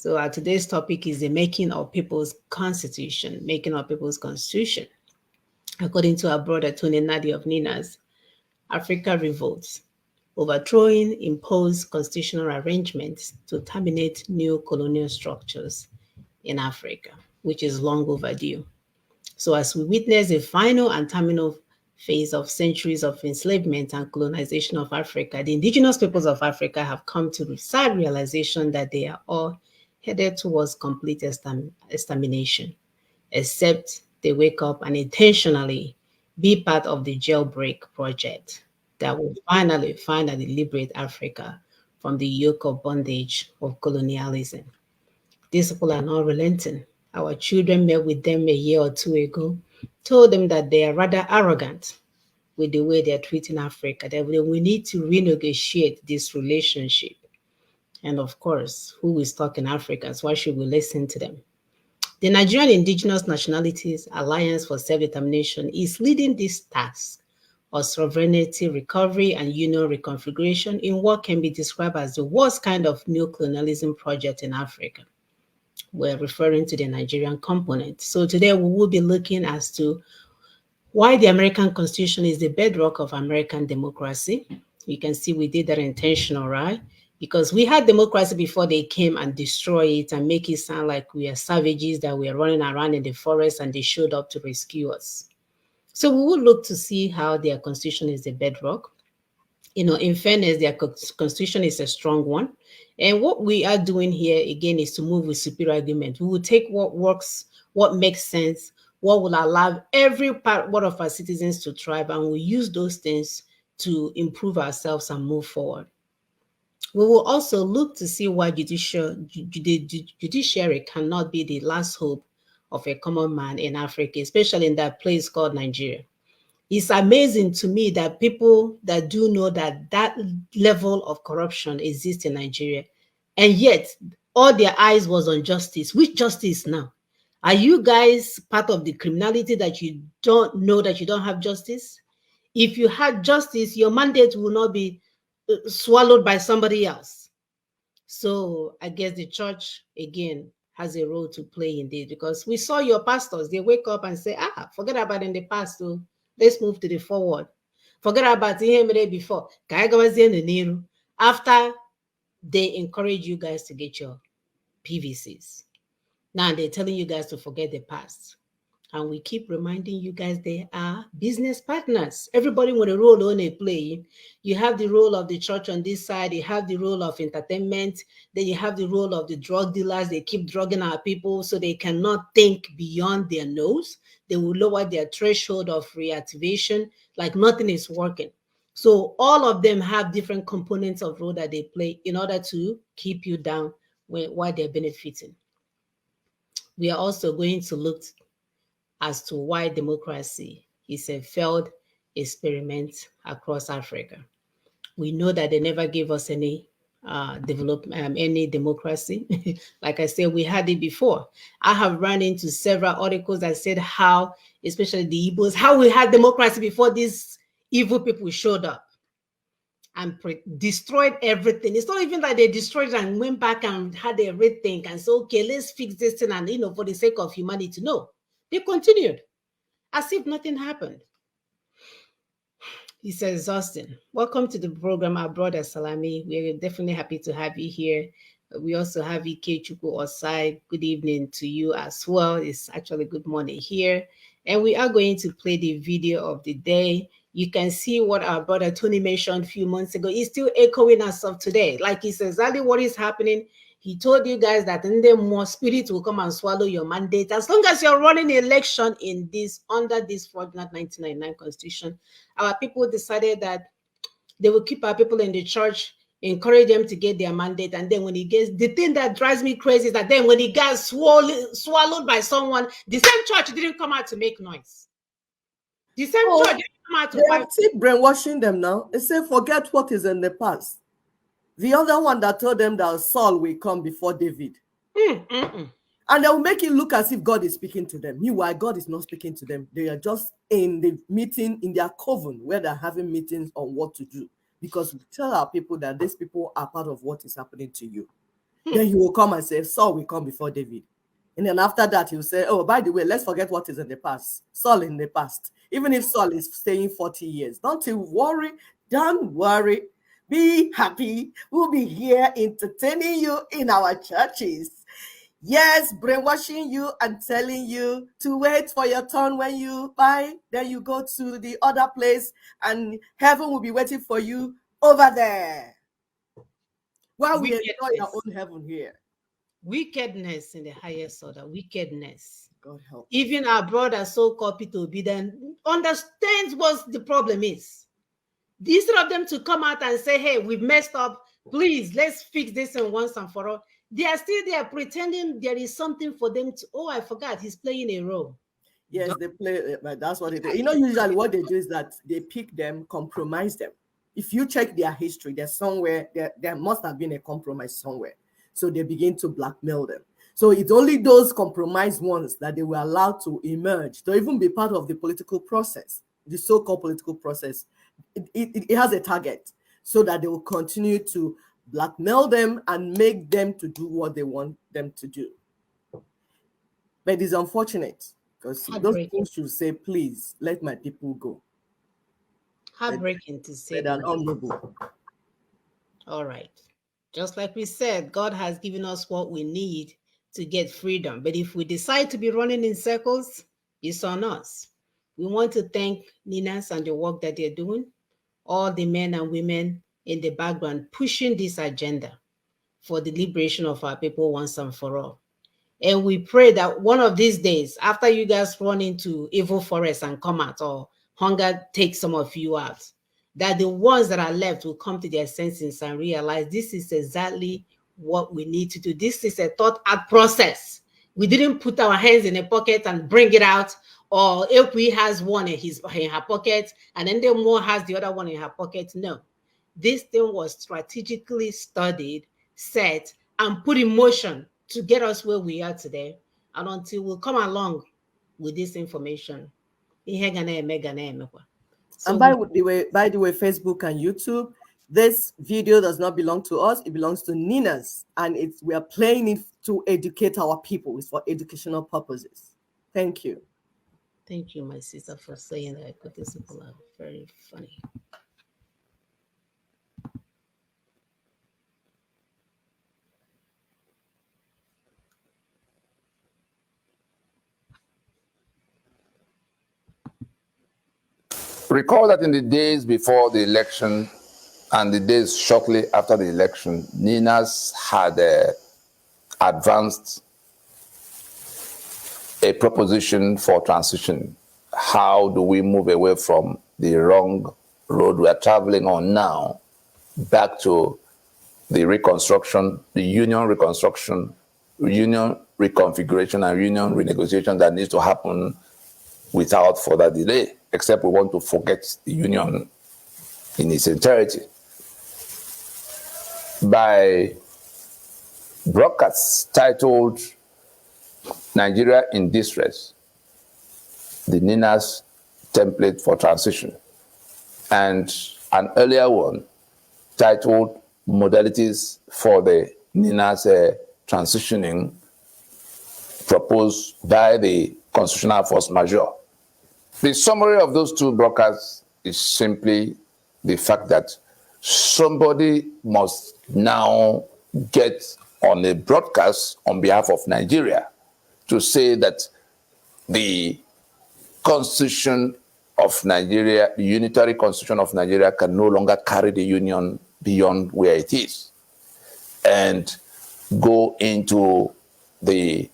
So today's topic is the making of people's constitution, making of people's constitution. According to our brother Tony Nadi of Ninas, Africa revolts, overthrowing imposed constitutional arrangements to terminate new colonial structures in Africa, which is long overdue. So, as we witness the final and terminal phase of centuries of enslavement and colonization of Africa, the indigenous peoples of Africa have come to the sad realization that they are all headed towards complete extermination, except they wake up and intentionally be part of the jailbreak project that will finally liberate Africa from the yoke of bondage of colonialism. These people are not relenting. Our children met with them a year or two ago, told them that they are rather arrogant with the way they are treating Africa, that we need to renegotiate this relationship. And of course, who is talking Africans? Why should we listen to them? The Nigerian Indigenous Nationalities Alliance for Self-Determination is leading this task of sovereignty recovery and union reconfiguration in what can be described as the worst kind of neo-colonialism project in Africa. We're referring to the Nigerian component. So today we will be looking as to why the American Constitution is the bedrock of American democracy. You can see we did that intentional, right? Because we had democracy before they came and destroy it and make it sound like we are savages, that we are running around in the forest and they showed up to rescue us. So we will look to see how their constitution is the bedrock. In fairness, their constitution is a strong one. And what we are doing here again is to move with superior argument. We will take what works, what makes sense, what will allow every part one of our citizens to thrive, and we'll use those things to improve ourselves and move forward. We will also look to see why judiciary cannot be the last hope of a common man in Africa, especially in that place called Nigeria. It's amazing to me that people that do know that that level of corruption exists in Nigeria, and yet all their eyes was on justice. Which justice now? Are you guys part of the criminality that you don't know that you don't have justice? If you had justice, your mandate will not be swallowed by somebody else. So I guess the church, again, has a role to play in this, because we saw your pastors, they wake up and say, forget about in the past, so let's move to the forward. Forget about him before. After they encourage you guys to get your PVCs. Now they're telling you guys to forget the past. And we keep reminding you guys they are business partners. Everybody with a role on a play. You have the role of the church on this side, you have the role of entertainment, then you have the role of the drug dealers. They keep drugging our people so they cannot think beyond their nose. They will lower their threshold of reactivation, like nothing is working. So all of them have different components of role that they play in order to keep you down while they're benefiting. We are also going to look as to why democracy is a failed experiment across Africa. We know that they never gave us any any democracy. Like I said, we had it before. I have run into several articles that said how, especially the Igbos, how we had democracy before these evil people showed up and destroyed everything. It's not even like they destroyed it and went back and had everything and said, okay, let's fix this thing and, for the sake of humanity. No, they continued as if nothing happened. It's exhausting. Welcome to the program, our brother Salami. We're definitely happy to have you here. We also have Ike Chuku Osai. Good evening to you as well. It's actually good morning here. And we are going to play the video of the day. You can see what our brother Tony mentioned a few months ago. It's still echoing us of today. Like he says, exactly what is happening. He told you guys that in the more spirit will come and swallow your mandate. As long as you're running an election in this, under this fraudulent 1999 constitution, our people decided that they will keep our people in the church, encourage them to get their mandate. And then when he gets, the thing that drives me crazy is that then when he got swallowed by someone, the same church didn't come out to make noise. The same church didn't come out to fight. They keep brainwashing them now. They say, forget what is in the past. The other one that told them that Saul will come before David. And they will make it look as if God is speaking to them. Meanwhile, God is not speaking to them. They are just in the meeting, in their coven, where they're having meetings on what to do. Because we tell our people that these people are part of what is happening to you. Then he will come and say, Saul will come before David. And then after that, he'll say, oh, by the way, let's forget what is in the past. Saul in the past. Even if Saul is staying 40 years, don't you worry. Don't worry. Be happy. We'll be here entertaining you in our churches. Yes, brainwashing you and telling you to wait for your turn when you buy. Then you go to the other place and heaven will be waiting for you over there. While we enjoy our own heaven here. Wickedness in the highest order. Wickedness. God help. Even our brother, so-called Peter Obi, then understands what the problem is. Instead of them to come out and say, hey, we've messed up, please, let's fix this and once and for all. They are still there pretending there is something for them to, oh, I forgot, he's playing a role. Yes, they play, but that's what it is. You know, usually what they do is that they pick them, compromise them. If you check their history, there's somewhere, there must have been a compromise somewhere. So they begin to blackmail them. So it's only those compromised ones that they were allowed to emerge, to even be part of the political process, the so-called political process. It has a target so that they will continue to blackmail them and make them to do what they want them to do. But it's unfortunate because those people should say, please, let my people go. Heartbreaking to say that. Honorable. All right. Just like we said, God has given us what we need to get freedom. But if we decide to be running in circles, it's on us. We want to thank Ninas and the work that they're doing, all the men and women in the background pushing this agenda for the liberation of our people once and for all. And we pray that one of these days, after you guys run into evil forests and come out, or hunger takes some of you out, that the ones that are left will come to their senses and realize this is exactly what we need to do. This is a thought out process. We didn't put our hands in a pocket and bring it out, or Ekwe has one in her pocket and then Demo has the other one in her pocket. No, this thing was strategically studied, set, and put in motion to get us where we are today. And until we come along with this information, and by the way, Facebook and YouTube, this video does not belong to us. It belongs to Ninas, and we are playing it to educate our people. It's for educational purposes. Thank you. Thank you, my sister, for saying that. Because these people are very funny. Recall that in the days before the election and the days shortly after the election, Ninas had advanced a proposition for transition. How do we move away from the wrong road we are traveling on now back to the reconstruction, the union reconstruction, union reconfiguration, and union renegotiation that needs to happen without further delay, except we want to forget the union in its entirety. By broadcasts titled Nigeria in Distress, the Ninas template for transition, and an earlier one titled Modalities for the Ninas Transitioning, proposed by the Constitutional Force Majeure. The summary of those two broadcasts is simply the fact that somebody must now get on a broadcast on behalf of Nigeria to say that the Constitution of Nigeria, the unitary Constitution of Nigeria, can no longer carry the union beyond where it is and go into the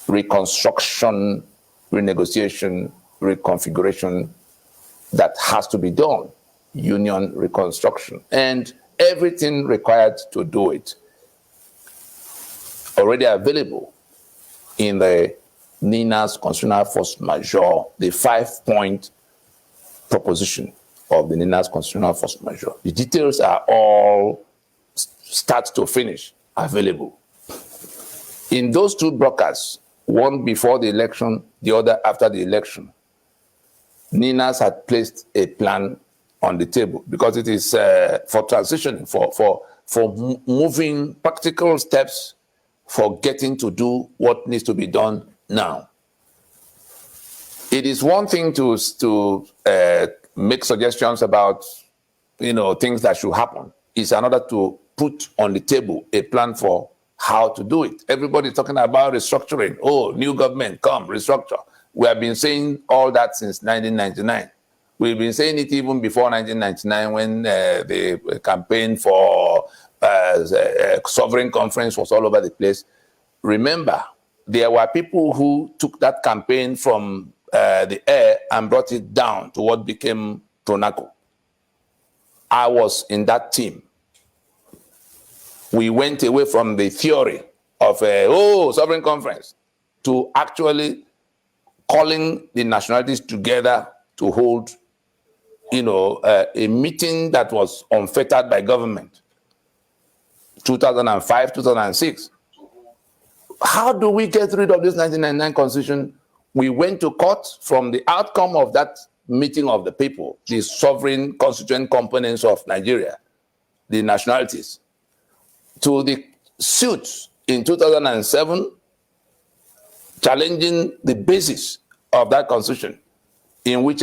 reconstruction, renegotiation, reconfiguration that has to be done, union reconstruction, and everything required to do it already available in the Ninas Constitutional Force Majeure, the 5-point proposition of the Ninas Constitutional Force Majeure. The details are all start to finish available. In those two broadcasts, one before the election, the other after the election, Ninas had placed a plan on the table because it is for transition, for for moving practical steps for getting to do what needs to be done now. It is one thing to make suggestions about, things that should happen. It's another to put on the table a plan for how to do it. Everybody's talking about restructuring. Oh, new government, come, restructure. We have been saying all that since 1999. We've been saying it even before 1999 when the campaign for sovereign conference was all over the place. Remember, there were people who took that campaign from the air and brought it down to what became PRONACO. I was in that team. We went away from the theory of sovereign conference to actually calling the nationalities together to hold, a meeting that was unfettered by government. 2005, 2006. How do we get rid of this 1999 constitution? We went to court from the outcome of that meeting of the people, the sovereign constituent components of Nigeria, the nationalities, to the suits in 2007, challenging the basis of that constitution, in which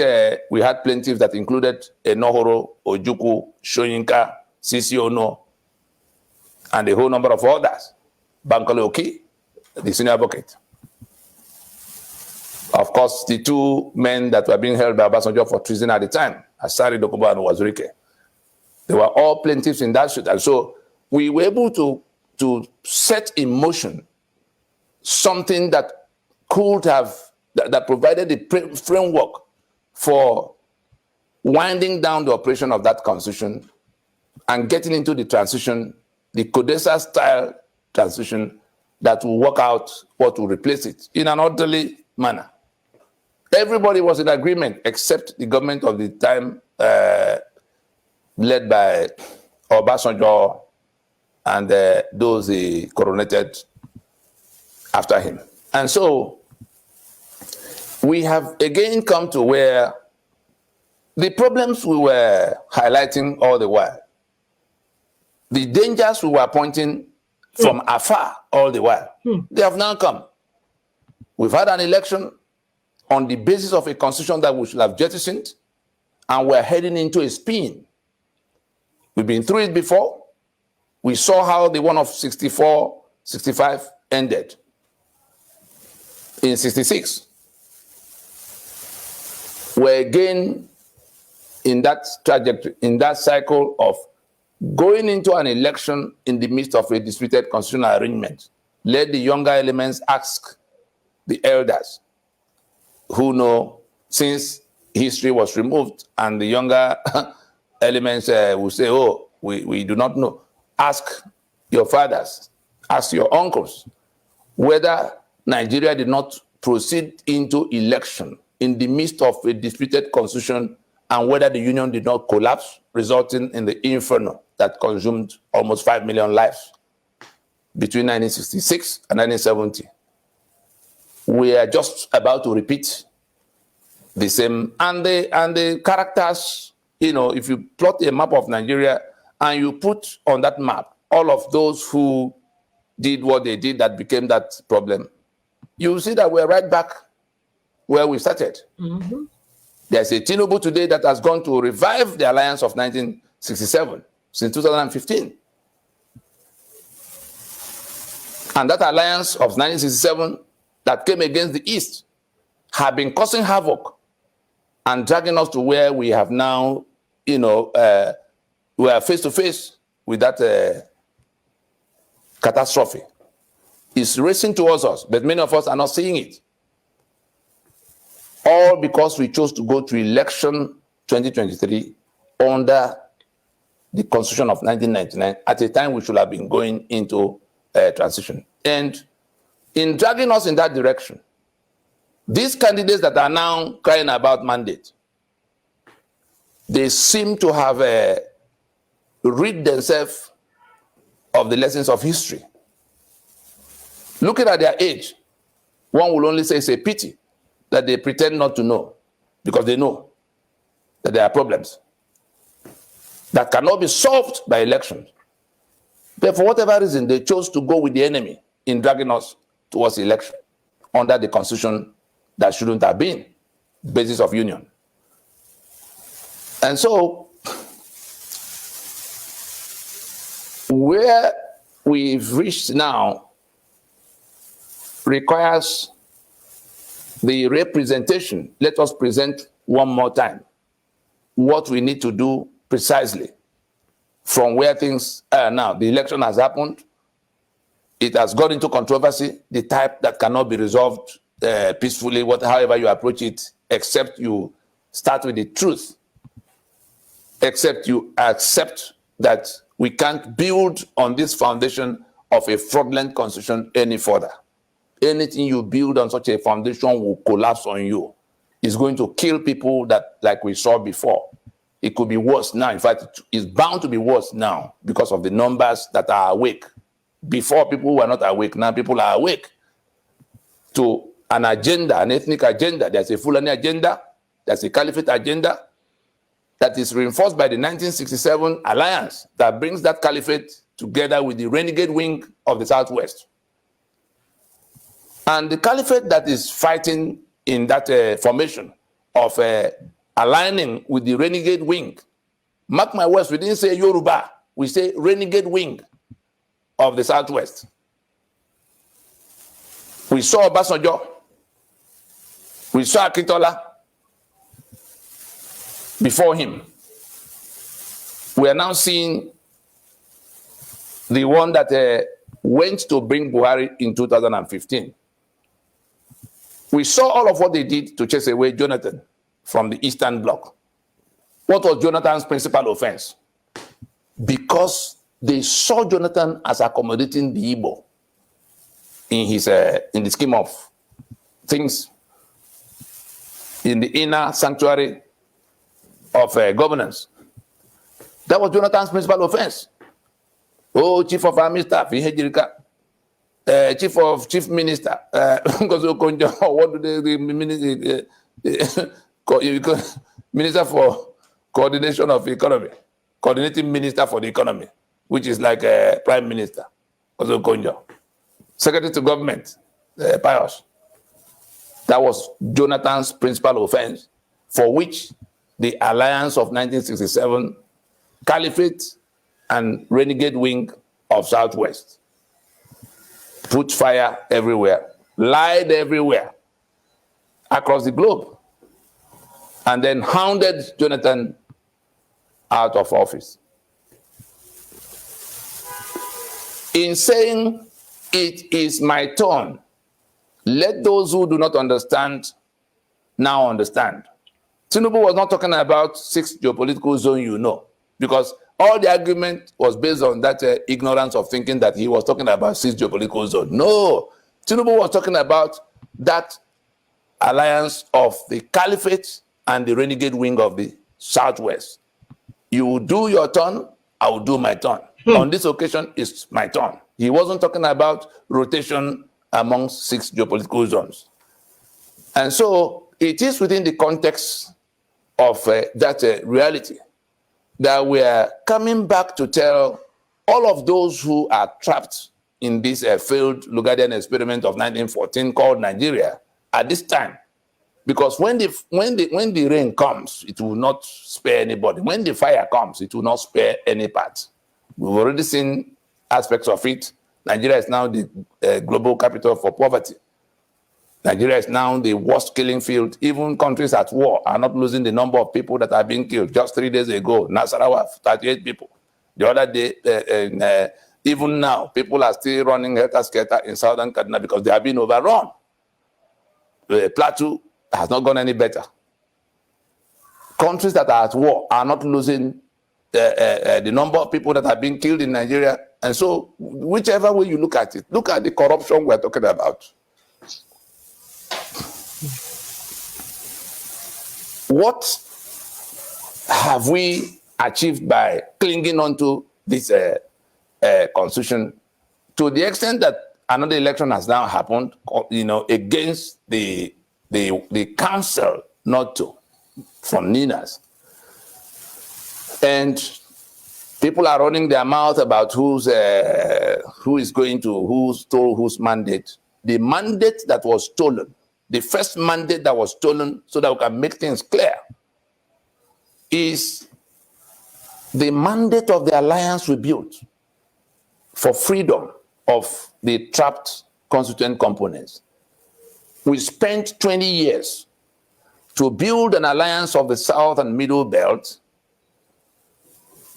we had plaintiffs that included Enohoro, Ojukwu, Soyinka, Sisi Ono, and a whole number of others. Bankole Oki, the senior advocate. Of course, the two men that were being held by Obasanjo for treason at the time, Asari Dokubo and Wazirike, they were all plaintiffs in that suit. And so we were able to set in motion something that could have, that provided the framework for winding down the operation of that constitution and getting into the transition, the CODESA style transition that will work out what will replace it in an orderly manner. Everybody was in agreement except the government of the time led by Obasanjo and those coronated after him. And so we have again come to where the problems we were highlighting all the while, the dangers we were pointing from afar all the while, they have now come. We've had an election on the basis of a constitution that we should have jettisoned, and we're heading into a spin. We've been through it before. We saw how the one of 64, 65 ended in 66. We're again in that trajectory, in that cycle of going into an election in the midst of a disputed constitutional arrangement. Let the younger elements ask the elders who know, since history was removed, and the younger elements will say, oh, we do not know. Ask your fathers, ask your uncles, whether Nigeria did not proceed into election in the midst of a disputed constitution, and whether the union did not collapse, resulting in the inferno that consumed almost 5 million lives between 1966 and 1970. We are just about to repeat the same. And the characters, if you plot a map of Nigeria and you put on that map all of those who did what they did that became that problem, you see that we're right back where we started. Mm-hmm. There's a Tinubu today that has gone to revive the alliance of 1967 since 2015. And that alliance of 1967 that came against the East have been causing havoc and dragging us to where we have now, we are face to face with that catastrophe. It's racing towards us, but many of us are not seeing it. All because we chose to go to election 2023 under the Constitution of 1999 at a time we should have been going into transition. And in dragging us in that direction, these candidates that are now crying about mandate, they seem to have rid themselves of the lessons of history. Looking at their age, one will only say it's a pity that they pretend not to know, because they know that there are problems that cannot be solved by elections, But for whatever reason, they chose to go with the enemy in dragging us towards election under the constitution that shouldn't have been the basis of union. And so, where we've reached now requires the representation. Let us present one more time what we need to do precisely from where things are now. The election has happened. It has got into controversy, the type that cannot be resolved peacefully, however you approach it, except you start with the truth, except you accept that we can't build on this foundation of a fraudulent constitution any further. Anything you build on such a foundation will collapse on you. It's going to kill people that, like we saw before. It could be worse now. In fact, it's bound to be worse now because of the numbers that are awake. Before, people were not awake. Now people are awake to an agenda, an ethnic agenda. There's a Fulani agenda. There's a Caliphate agenda that is reinforced by the 1967 alliance that brings that Caliphate together with the renegade wing of the Southwest. And the Caliphate that is fighting in that formation of aligning with the renegade wing. Mark my words, we didn't say Yoruba, we say renegade wing of the Southwest. We saw Obasanjo, we saw Akintola before him. We are now seeing the one that went to bring Buhari in 2015. We saw all of what they did to chase away Jonathan from the Eastern Bloc. What was Jonathan's principal offense? Because they saw Jonathan as accommodating the Igbo in the scheme of things in the inner sanctuary of governance. That was Jonathan's principal offense. Oh, chief of army staff, chief minister, what do they minister for coordination of economy, coordinating minister for the economy, which is like a prime minister, secretary to government, Pius. That was Jonathan's principal offense, for which the alliance of 1967, Caliphate and renegade wing of Southwest put fire everywhere, lied everywhere across the globe, and then hounded Jonathan out of office. In saying, it is my turn, let those who do not understand now understand. Tinubu was not talking about 6 geopolitical zones, because all the argument was based on that ignorance of thinking that he was talking about 6 geopolitical zones. No, Tinubu was talking about that alliance of the Caliphate and the renegade wing of the Southwest. You will do your turn, I will do my turn. On this occasion, it's my turn. He wasn't talking about rotation among 6 geopolitical zones. And so it is within the context of that reality that we are coming back to tell all of those who are trapped in this failed Lugadian experiment of 1914 called Nigeria at this time. Because when the rain comes, it will not spare anybody. When the fire comes, it will not spare any part. We've already seen aspects of it. Nigeria is now the global capital for poverty. Nigeria is now the worst killing field. Even countries at war are not losing the number of people that are being killed. Just 3 days ago, Nasarawa, 38 people. The other day, even now, people are still running helter-skelter in southern Kaduna because they have been overrun. The Plateau has not gone any better. Countries that are at war are not losing the number of people that are being killed in Nigeria. And so, whichever way you look at it, look at the corruption we're talking about. What have we achieved by clinging onto this constitution to the extent that another election has now happened, against the council not to, from Ninas? And People are running their mouth about who is going to, who stole whose mandate. The mandate that was stolen, the first mandate that was stolen, so that we can make things clear, is the mandate of the alliance we built for freedom of the trapped constituent components. We spent 20 years to build an alliance of the South and Middle Belt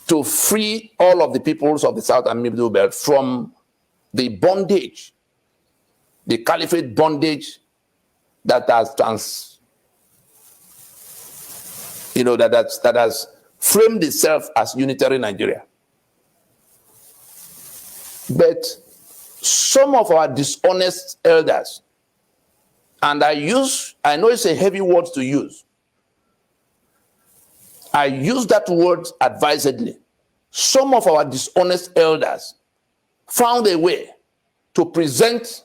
to free all of the peoples of the South and Middle Belt from the bondage, the caliphate bondage that has that has framed itself as unitary Nigeria. But some of our dishonest elders, and I know it's a heavy word to use, I use that word advisedly. Some of our dishonest elders found a way to present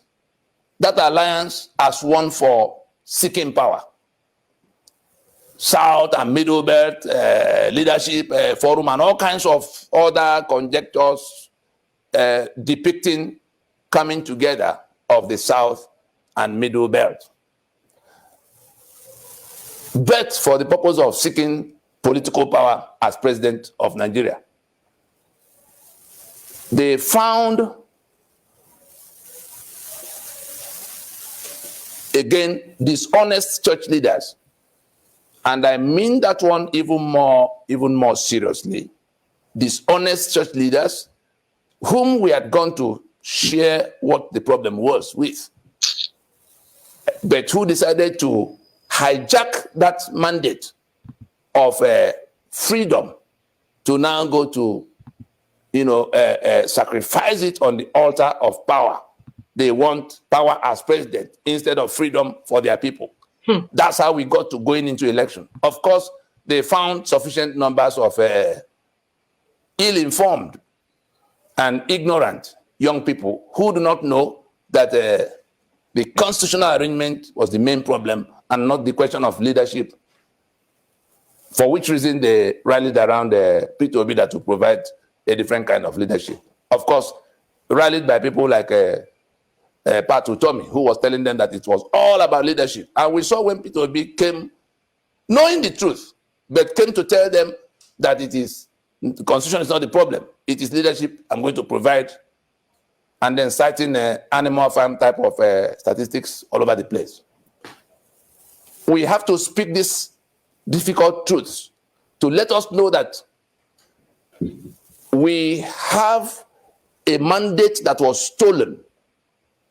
that alliance as one for seeking power. South and Middle Belt Leadership Forum and all kinds of other conjectures depicting coming together of the South and Middle Belt. But for the purpose of seeking political power as president of Nigeria. They found, again, dishonest church leaders. And I mean that one even more seriously. Dishonest church leaders whom we had gone to share what the problem was with, but who decided to hijack that mandate of freedom to now go to, sacrifice it on the altar of power. They want power as president instead of freedom for their people. That's how we got to going into election. Of course, they found sufficient numbers of ill-informed and ignorant young people who do not know that the constitutional arrangement was the main problem and not the question of leadership, for which reason they rallied around Peter Obi to provide a different kind of leadership. Of course, rallied by people like Pat Utomi, who was telling them that it was all about leadership. And we saw when Peter Obi came, knowing the truth, but came to tell them that the constitution is not the problem. It is leadership I'm going to provide. And then citing animal farm type of statistics all over the place. We have to speak these difficult truths to let us know that we have a mandate that was stolen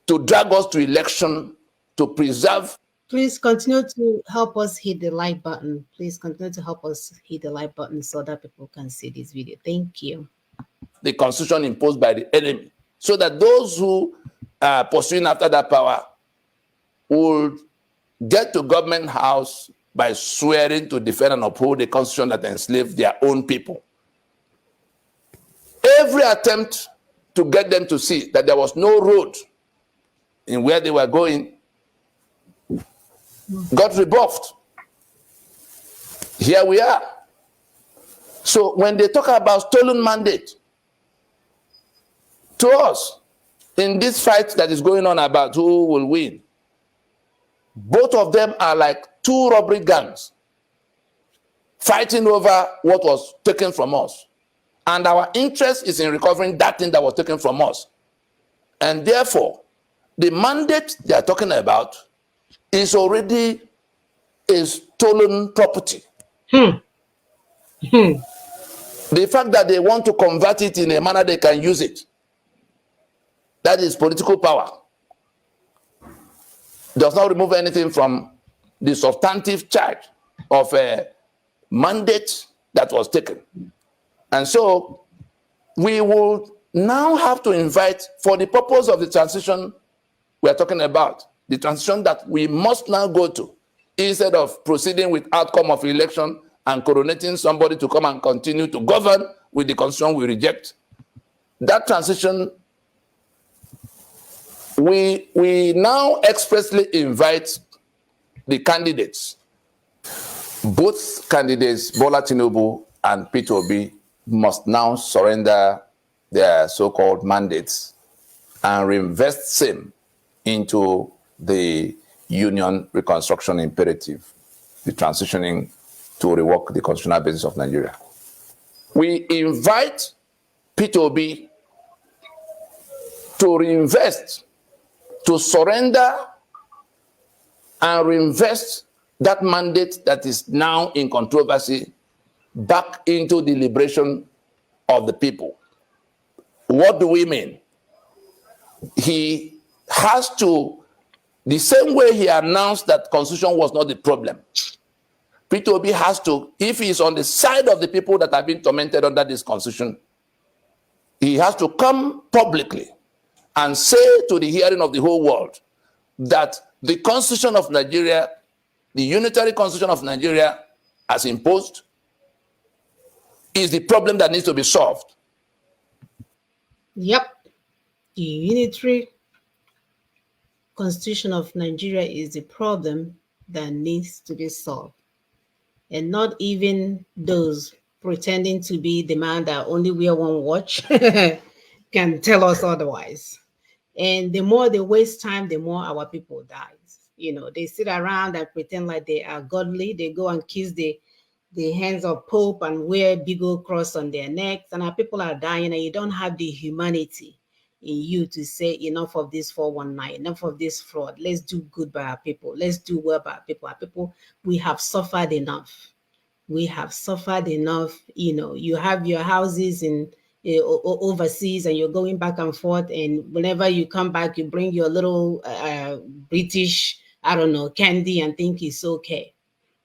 to drag us to election, to preserve. Please continue to help us hit the like button. Please continue to help us hit the like button so that people can see this video. Thank you. The constitution imposed by the enemy, so that those who are pursuing after that power would get to government house by swearing to defend and uphold the constitution that enslaved their own people. Every attempt to get them to see that there was no road in where they were going got rebuffed. Here we are. So when they talk about stolen mandate, to us, in this fight that is going on about who will win, both of them are like two robbery gangs fighting over what was taken from us. And our interest is in recovering that thing that was taken from us. And therefore, the mandate they are talking about is already a stolen property. The fact that they want to convert it in a manner they can use it, that is political power, does not remove anything from the substantive charge of a mandate that was taken. And so we will now have to invite, for the purpose of the transition we are talking about, the transition that we must now go to, instead of proceeding with outcome of election and coronating somebody to come and continue to govern with the constitution we reject. That transition, we now expressly invite the candidates, both candidates, Bola Tinubu and Peter Obi, must now surrender their so-called mandates and reinvest same into the union reconstruction imperative, the transitioning to rework the constitutional basis of Nigeria. We invite Peter Obi to reinvest, to surrender and reinvest that mandate that is now in controversy back into the liberation of the people. What do we mean? He has to, the same way he announced that constitution was not the problem, Peter Obi has to, if he is on the side of the people that have been tormented under this constitution, he has to come publicly and say to the hearing of the whole world that the constitution of Nigeria, the unitary constitution of Nigeria as imposed, is the problem that needs to be solved. Yep. The unitary constitution of Nigeria is the problem that needs to be solved. And not even those pretending to be the man that only wear one watch can tell us otherwise. And the more they waste time, the more our people die. You know, they sit around and pretend like they are godly. They go and kiss the hands of Pope and wear big old cross on their necks. And our people are dying, and you don't have the humanity in you to say enough of this 419, enough of this fraud. Let's do good by our people. Let's do well by our people. Our people, we have suffered enough. We have suffered enough. You know, you have your houses in overseas and you're going back and forth, and whenever you come back, you bring your little British, I don't know, candy and think it's okay.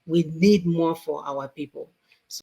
We need more for our people. So